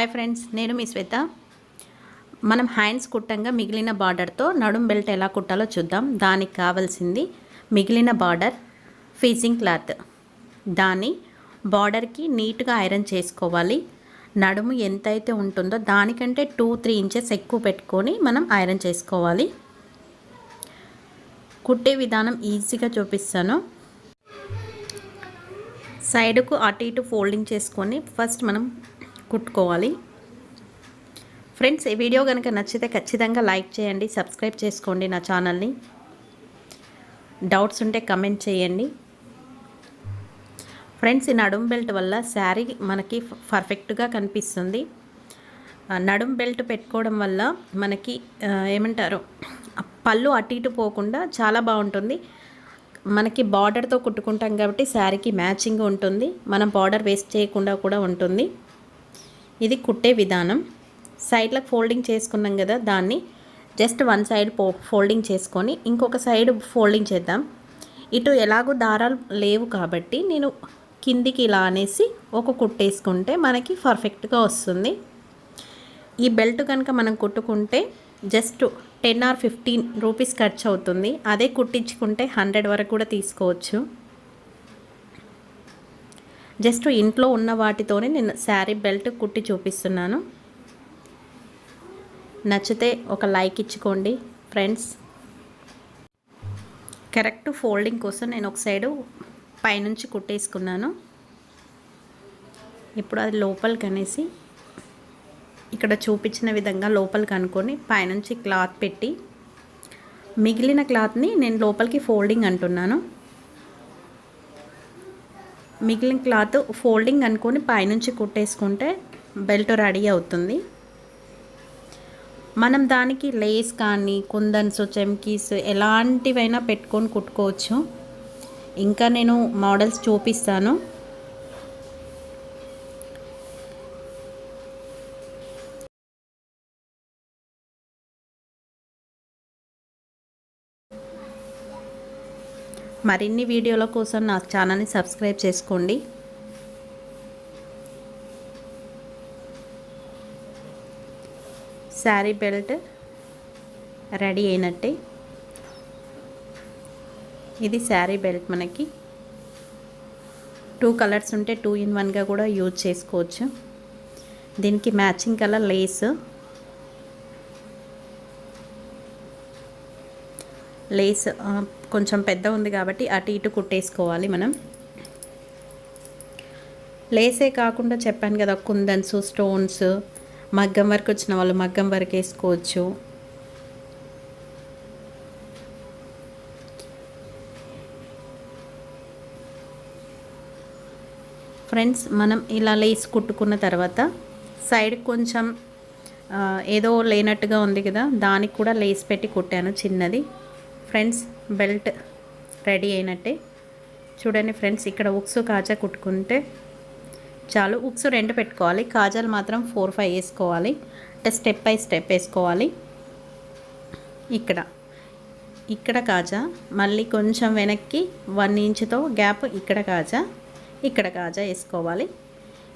Hi friends, నేను మీ శ్వేత. మనం hands కుట్టంగా మిగిలిన బార్డర్తో నడుం బెల్ట్ ఎలా కుట్టాలో చూద్దాం. దానికి కావాల్సింది మిగిలిన బార్డర్, ఫీజింగ్ క్లాత్. దాన్ని బార్డర్కి నీట్గా ఐరన్ చేసుకోవాలి. నడుము ఎంతైతే ఉంటుందో దానికంటే 2-3 ఇంచెస్ ఎక్కువ పెట్టుకొని మనం ఐరన్ చేసుకోవాలి. కుట్టే విధానం ఈజీగా చూపిస్తాను. సైడ్కు అటు ఇటు ఫోల్డింగ్ చేసుకొని ఫస్ట్ మనం కుట్టుకోవాలి. ఫ్రెండ్స్, ఈ వీడియో కనుక నచ్చితే ఖచ్చితంగా లైక్ చేయండి, సబ్స్క్రైబ్ చేసుకోండి నా ఛానల్ని. డౌట్స్ ఉంటే కమెంట్ చేయండి. ఫ్రెండ్స్, ఈ నడుం బెల్ట్ వల్ల శారీ మనకి పర్ఫెక్ట్గా కనిపిస్తుంది. నడుం బెల్ట్ పెట్టుకోవడం వల్ల మనకి ఏమంటారు, పళ్ళు అటు ఇటు పోకుండా చాలా బాగుంటుంది. మనకి బార్డర్తో కుట్టుకుంటాం కాబట్టి శారీకి మ్యాచింగ్ ఉంటుంది. మనం బార్డర్ వేస్ట్ చేయకుండా కూడా ఉంటుంది. ఇది కుట్టే విధానం. సైడ్లకు ఫోల్డింగ్ చేసుకున్నాం కదా, దాన్ని జస్ట్ వన్ సైడ్ ఫోల్డింగ్ చేసుకొని ఇంకొక సైడ్ ఫోల్డింగ్ చేద్దాం. ఇటు ఎలాగో దారాలు లేవు కాబట్టి నేను కిందికి ఇలా అనేసి ఒక కుట్టేసుకుంటే మనకి పర్ఫెక్ట్గా వస్తుంది. ఈ బెల్ట్ కనుక మనం కుట్టుకుంటే జస్ట్ 10 or 15 రూపీస్ ఖర్చు అవుతుంది. అదే కుట్టించుకుంటే 100 వరకు కూడా తీసుకోవచ్చు. జస్ట్ ఇంట్లో ఉన్న వాటితోనే నేను శారీ బెల్ట్ కుట్టి చూపిస్తున్నాను. నచ్చితే ఒక లైక్ ఇచ్చుకోండి ఫ్రెండ్స్. కరెక్ట్ ఫోల్డింగ్ కోసం నేను ఒక సైడు పైనుంచి కుట్టేసుకున్నాను. ఇప్పుడు అది లోపలికి అనేసి ఇక్కడ చూపించిన విధంగా లోపలికి అనుకొని పైనుంచి క్లాత్ పెట్టి మిగిలిన క్లాత్ని నేను లోపలికి ఫోల్డింగ్ అంటున్నాను. మిగిలిన క్లాత్ ఫోల్డింగ్ అనుకొని పైనుంచి కుట్టేసుకుంటే బెల్ట్ రెడీ అవుతుంది. మనం దానికి లేస్ కానీ కుందన్స్, చెమ్కీస్ ఎలాంటివైనా పెట్టుకొని కుట్టుకోవచ్చు. ఇంకా నేను మోడల్స్ చూపిస్తాను. మరిన్ని వీడియోల కోసం నా ఛానల్ని సబ్స్క్రైబ్ చేసుకోండి. శారీ బెల్ట్ రెడీ అయినట్టే. ఇది శారీ బెల్ట్. మనకి 2 కలర్స్ ఉంటే 2 in 1గా కూడా యూజ్ చేసుకోవచ్చు. దీనికి మ్యాచింగ్ కలర్ లేస్ కొంచెం పెద్ద ఉంది కాబట్టి అటు ఇటు కుట్టేసుకోవాలి మనం. లేసే కాకుండా చెప్పాను కదా, కుందన్స్, స్టోన్స్, మగ్గం వర్క్ వచ్చిన వాళ్ళు మగ్గం వర్క్ వేసుకోవచ్చు. ఫ్రెండ్స్, మనం ఇలా లేస్ కుట్టుకున్న తర్వాత సైడ్ కొంచెం ఏదో లేనట్టుగా ఉంది కదా, దానికి కూడా లేస్ పెట్టి కుట్టాను చిన్నది. ఫ్రెండ్స్, బెల్ట్ రెడీ అయినట్టే. చూడండి ఫ్రెండ్స్, ఇక్కడ ఉక్స్ కాజా కుట్టుకుంటే చాలు. ఉక్స్ 2 పెట్టుకోవాలి, కాజాలు మాత్రం 4-5 వేసుకోవాలి. అంటే స్టెప్ బై స్టెప్ వేసుకోవాలి. ఇక్కడ కాజా, మళ్ళీ కొంచెం వెనక్కి 1 ఇంచ్తో గ్యాప్, ఇక్కడ కాజా వేసుకోవాలి.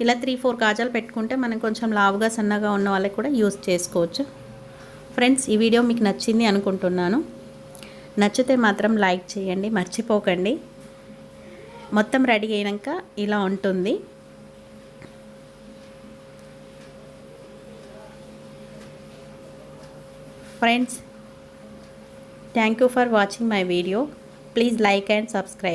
ఇలా 3-4 కాజాలు పెట్టుకుంటే మనం కొంచెం లావుగా సన్నగా ఉన్న వాళ్ళకి కూడా యూజ్ చేసుకోవచ్చు. ఫ్రెండ్స్, ఈ వీడియో మీకు నచ్చింది అనుకుంటున్నాను. నచ్చితే మాత్రం లైక్ చేయండి, మర్చిపోకండి. మొత్తం రెడీ అయినాక ఇలా ఉంటుంది. Friends, thank you for watching my video. Please like and subscribe.